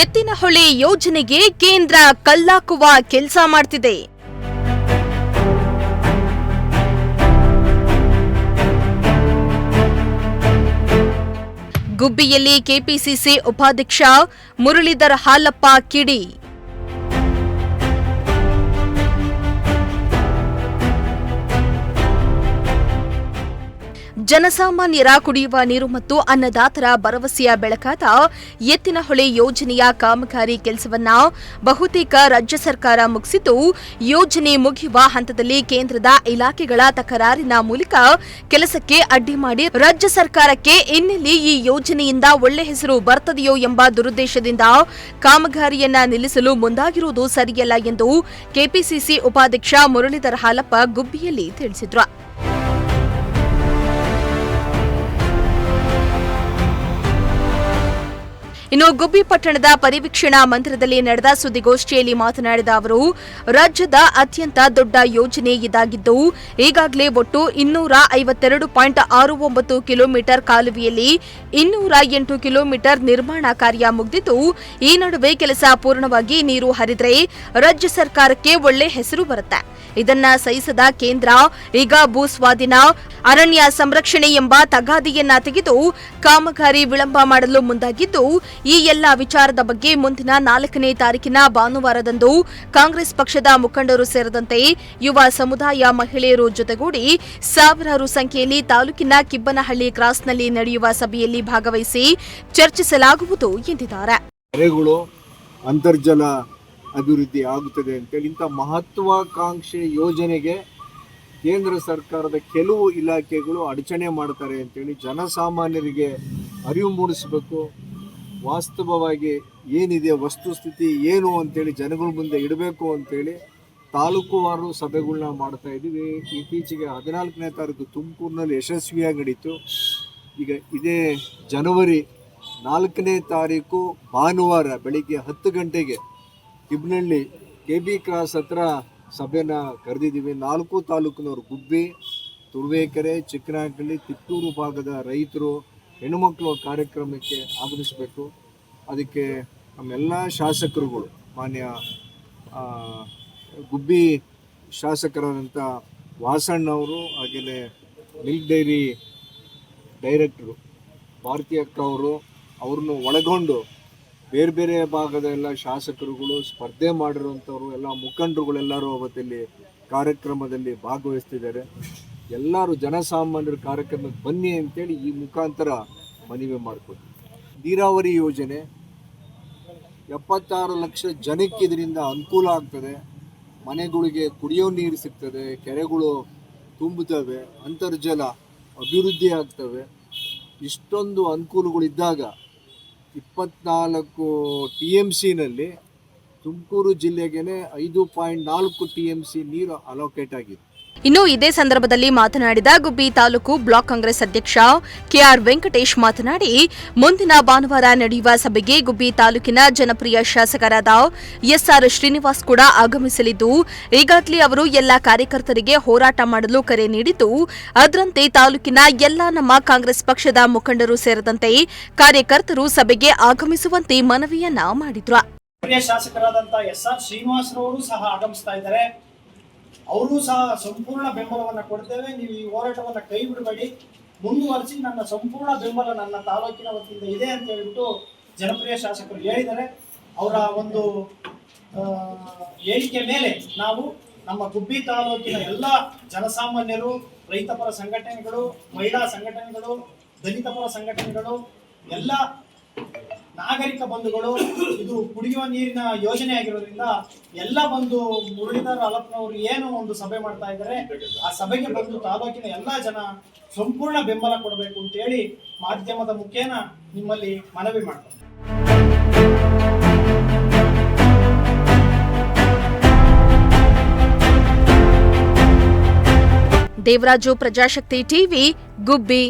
ಎತ್ತಿನಹೊಳೆ ಯೋಜನೆಗೆ ಕೇಂದ್ರ ಕಲ್ಲಾಕುವ ಕೆಲಸ ಮಾಡ್ತಿದೆ. ಗುಬ್ಬಿಯಲ್ಲಿ ಕೆಪಿಸಿಸಿ ಉಪಾಧ್ಯಕ್ಷ ಮುರಳೀಧರ ಹಾಲಪ್ಪ ಕಿಡಿ. ಜನಸಾಮಾನ್ಯರ ಕುಡಿಯುವ ನೀರು ಮತ್ತು ಅನ್ನದಾತರ ಭರವಸೆಯ ಬೆಳಕಾದ ಎತ್ತಿನಹೊಳೆ ಯೋಜನೆಯ ಕಾಮಗಾರಿ ಕೆಲಸವನ್ನ ಬಹುತೇಕ ರಾಜ್ಯ ಸರ್ಕಾರ ಮುಗಿಸಿದ್ದು, ಯೋಜನೆ ಮುಗಿಯುವ ಹಂತದಲ್ಲಿ ಕೇಂದ್ರದ ಇಲಾಖೆಗಳ ತಕರಾರಿನ ಮೂಲಕ ಕೆಲಸಕ್ಕೆ ಅಡ್ಡಿ ಮಾಡಿ ರಾಜ್ಯ ಸರ್ಕಾರಕ್ಕೆ ಇನ್ನೆಲ್ಲಿ ಈ ಯೋಜನೆಯಿಂದ ಒಳ್ಳೆ ಹೆಸರು ಬರ್ತದೆಯೋ ಎಂಬ ದುರುದ್ದೇಶದಿಂದ ಕಾಮಗಾರಿಯನ್ನ ನಿಲ್ಲಿಸಲು ಮುಂದಾಗಿರುವುದು ಸರಿಯಲ್ಲ ಎಂದು ಕೆಪಿಸಿಸಿ ಉಪಾಧ್ಯಕ್ಷ ಮುರಳೀಧರ ಹಾಲಪ್ಪ ಗುಬ್ಬಿಯಲ್ಲಿ ತಿಳಿಸಿದರು. ಇನ್ನು ಗುಬ್ಬಿ ಪಟ್ಟಣದ ಪರಿವೀಕ್ಷಣಾ ಮಂದಿರದಲ್ಲಿ ನಡೆದ ಸುದ್ದಿಗೋಷ್ಠಿಯಲ್ಲಿ ಮಾತನಾಡಿದ ಅವರು, ರಾಜ್ಯದ ಅತ್ಯಂತ ದೊಡ್ಡ ಯೋಜನೆ ಇದಾಗಿದ್ದು, ಈಗಾಗಲೇ ಒಟ್ಟು 252.69 ಕಿಲೋಮೀಟರ್ ಕಾಲುವೆಯಲ್ಲಿ 208 ಕಿಲೋಮೀಟರ್ ನಿರ್ಮಾಣ ಕಾರ್ಯ ಮುಗಿದಿದ್ದು, ಈ ನಡುವೆ ಕೆಲಸ ಪೂರ್ಣವಾಗಿ ನೀರು ಹರಿದರೆ ರಾಜ್ಯ ಸರ್ಕಾರಕ್ಕೆ ಒಳ್ಳೆ ಹೆಸರು ಬರುತ್ತೆ. ಇದನ್ನ ಸಹಿಸದ ಕೇಂದ್ರ ಈಗ ಭೂಸ್ವಾಧೀನ, ಅರಣ್ಯ ಸಂರಕ್ಷಣೆ ಎಂಬ ತಗಾದಿಯನ್ನ ತೆಗೆದು ಕಾಮಗಾರಿ ವಿಳಂಬ ಮಾಡಲು ಮುಂದಾಗಿದ್ದು, ಈ ಎಲ್ಲ ವಿಚಾರದ ಬಗ್ಗೆ ಮುಂದಿನ 4ನೇ ತಾರೀಕಿನ ಭಾನುವಾರದಂದು ಕಾಂಗ್ರೆಸ್ ಪಕ್ಷದ ಮುಖಂಡರು ಸೇರಿದಂತೆ ಯುವ ಸಮುದಾಯ ಮಹಿಳೆಯರು ಜೊತೆಗೂಡಿ ಸಾವಿರಾರು ಸಂಖ್ಯೆಯಲ್ಲಿ ತಾಲೂಕಿನ ಕಿಬ್ಬನಹಳ್ಳಿ ಕ್ರಾಸ್ನಲ್ಲಿ ನಡೆಯುವ ಸಭೆಯಲ್ಲಿ ಭಾಗವಹಿಸಿ ಚರ್ಚಿಸಲಾಗುವುದು ಎಂದಿದ್ದಾರೆ. ಅಂತರ್ಜಲ ಅಭಿವೃದ್ಧಿ ಆಗುತ್ತದೆ ಅಂತೇಳಿ ಇಂಥ ಮಹತ್ವಾಕಾಂಕ್ಷೆ ಯೋಜನೆಗೆ ಕೇಂದ್ರ ಸರ್ಕಾರದ ಕೆಲವು ಇಲಾಖೆಗಳು ಅಡಚಣೆ ಮಾಡ್ತಾರೆ ಅಂತೇಳಿ ಜನಸಾಮಾನ್ಯರಿಗೆ ಅರಿವು ಮೂಡಿಸಬೇಕು. ವಾಸ್ತವವಾಗಿ ಏನಿದೆ ವಸ್ತುಸ್ಥಿತಿ ಏನು ಅಂತೇಳಿ ಜನಗಳ ಮುಂದೆ ಇಡಬೇಕು ಅಂತೇಳಿ ತಾಲೂಕುವಾರು ಸಭೆಗಳನ್ನ ಮಾಡ್ತಾ ಇದ್ದೀವಿ. ಇತ್ತೀಚೆಗೆ 14ನೇ ತಾರೀಕು ತುಮಕೂರಿನಲ್ಲಿ ಯಶಸ್ವಿಯಾಗಿ ನಡೀತು. ಈಗ ಇದೇ ಜನವರಿ 4ನೇ ತಾರೀಕು ಭಾನುವಾರ ಬೆಳಿಗ್ಗೆ 10 ಗಂಟೆಗೆ ಕಿಬ್ಬನಹಳ್ಳಿ KB ಕ್ರಾಸ್ ಹತ್ರ ಸಭೆನ ಕರೆದಿದ್ದೀವಿ. 4 ತಾಲೂಕಿನವರು ಗುಬ್ಬಿ, ತುರುವೇಕೆರೆ, ಚಿಕ್ಕನಾಯಕನಹಳ್ಳಿ, ತಿಪ್ಪೂರು ಭಾಗದ ರೈತರು, ಹೆಣ್ಣುಮಕ್ಕಳು ಕಾರ್ಯಕ್ರಮಕ್ಕೆ ಆಗಮಿಸಬೇಕು. ಅದಕ್ಕೆ ನಮ್ಮೆಲ್ಲ ಶಾಸಕರುಗಳು, ಮಾನ್ಯ ಗುಬ್ಬಿ ಶಾಸಕರಾದಂಥ ವಾಸಣ್ಣವರು, ಹಾಗೆಯೇ ಮಿಲ್ಕ್ ಡೈರಿ ಡೈರೆಕ್ಟ್ರು ಭಾರತಿ ಅಕ್ಕ ಅವ್ರನ್ನು ಒಳಗೊಂಡು ಬೇರೆ ಬೇರೆ ಭಾಗದ ಎಲ್ಲ ಶಾಸಕರುಗಳು, ಸ್ಪರ್ಧೆ ಮಾಡಿರುವಂಥವ್ರು ಎಲ್ಲ ಮುಖಂಡರುಗಳೆಲ್ಲರೂ ಅವತ್ತಲ್ಲಿ ಕಾರ್ಯಕ್ರಮದಲ್ಲಿ ಭಾಗವಹಿಸ್ತಿದ್ದಾರೆ. ಎಲ್ಲರೂ ಜನಸಾಮಾನ್ಯರ ಕಾರ್ಯಕ್ರಮಕ್ಕೆ ಬನ್ನಿ ಅಂತೇಳಿ ಈ ಮುಖಾಂತರ ಮನವಿ ಮಾಡಿಕೊಡ್ತೀವಿ. ನೀರಾವರಿ ಯೋಜನೆ 76 ಲಕ್ಷ ಜನಕ್ಕೆ ಇದರಿಂದ ಅನುಕೂಲ ಆಗ್ತದೆ. ಮನೆಗಳಿಗೆ ಕುಡಿಯೋ ನೀರು ಸಿಗ್ತದೆ, ಕೆರೆಗಳು ತುಂಬುತ್ತವೆ, ಅಂತರ್ಜಲ ಅಭಿವೃದ್ಧಿ ಆಗ್ತವೆ. ಇಷ್ಟೊಂದು ಅನುಕೂಲಗಳಿದ್ದಾಗ 24 TMCನಲ್ಲಿ ತುಮಕೂರು ಜಿಲ್ಲೆಗೆ 5.4 TMC ನೀರು ಅಲೋಕೇಟ್ ಆಗಿದೆ. ಇನ್ನು ಇದೇ ಸಂದರ್ಭದಲ್ಲಿ ಮಾತನಾಡಿದ ಗುಬ್ಬಿ ತಾಲೂಕು ಬ್ಲಾಕ್ ಕಾಂಗ್ರೆಸ್ ಅಧ್ಯಕ್ಷ KR ವೆಂಕಟೇಶ್ ಮಾತನಾಡಿ, ಮುಂದಿನ ಭಾನುವಾರ ನಡೆಯುವ ಸಭೆಗೆ ಗುಬ್ಬಿ ತಾಲೂಕಿನ ಜನಪ್ರಿಯ ಶಾಸಕರಾದ SR ಶ್ರೀನಿವಾಸ್ ಕೂಡ ಆಗಮಿಸಲಿದ್ದು, ಈಗಾಗಲೇ ಅವರು ಎಲ್ಲ ಕಾರ್ಯಕರ್ತರಿಗೆ ಹೋರಾಟ ಮಾಡಲು ಕರೆ ನೀಡಿದ್ದು, ಅದರಂತೆ ತಾಲೂಕಿನ ಎಲ್ಲ ನಮ್ಮ ಕಾಂಗ್ರೆಸ್ ಪಕ್ಷದ ಮುಖಂಡರು ಸೇರಿದಂತೆ ಕಾರ್ಯಕರ್ತರು ಸಭೆಗೆ ಆಗಮಿಸುವಂತೆ ಮನವಿಯನ್ನ ಮಾಡಿದ್ರು. ಶಾಸಕರಾದಂತಹ SR ಶ್ರೀನಿವಾಸ್ ಅವರು ಸಹ ಆಗಮಿಸ್ತಾ ಇದ್ದಾರೆ. ಅವರು ಸಹ ಸಂಪೂರ್ಣ ಬೆಂಬಲವನ್ನು ಕೊಡ್ತೇವೆ, ನೀವು ಈ ಹೋರಾಟವನ್ನು ಕೈ ಬಿಡಬೇಡಿ, ಮುಂದುವರಿಸಿ, ನನ್ನ ಸಂಪೂರ್ಣ ಬೆಂಬಲ ನನ್ನ ತಾಲೂಕಿನ ವತಿಯಿಂದ ಇದೆ ಅಂತ ಹೇಳ್ಬಿಟ್ಟು ಜನಪ್ರಿಯ ಶಾಸಕರು ಹೇಳಿದ್ದಾರೆ. ಅವರ ಒಂದು ಹೇಳಿಕೆ ಮೇಲೆ ನಾವು ನಮ್ಮ ಗುಬ್ಬಿ ತಾಲೂಕಿನ ಎಲ್ಲ ಜನಸಾಮಾನ್ಯರು, ರೈತಪರ ಸಂಘಟನೆಗಳು, ಮಹಿಳಾ ಸಂಘಟನೆಗಳು, ದಲಿತ ಪರ ಸಂಘಟನೆಗಳು, ಎಲ್ಲ ನಾಗರಿಕ ಬಂಧುಗಳು, ಇದು ಕುಡಿಯುವ ನೀರಿನ ಯೋಜನೆ ಆಗಿರೋದ್ರಿಂದ ಎಲ್ಲ ಬಂದು ಮುರಳೀಧರ ಹಾಲಪ್ಪನವರು ಏನು ಒಂದು ಸಭೆ ಮಾಡ್ತಾ ಇದ್ದಾರೆ, ಆ ಸಭೆಗೆ ಬಂದು ತಾಲೂಕಿನ ಎಲ್ಲ ಜನ ಸಂಪೂರ್ಣ ಬೆಂಬಲ ಕೊಡಬೇಕು ಅಂತ ಹೇಳಿ ಮಾಧ್ಯಮದ ಮುಖೇನ ನಿಮ್ಮಲ್ಲಿ ಮನವಿ ಮಾಡ್ತಾರೆ. ದೇವರಾಜು, ಪ್ರಜಾಶಕ್ತಿ ಟಿವಿ, ಗುಬ್ಬಿ.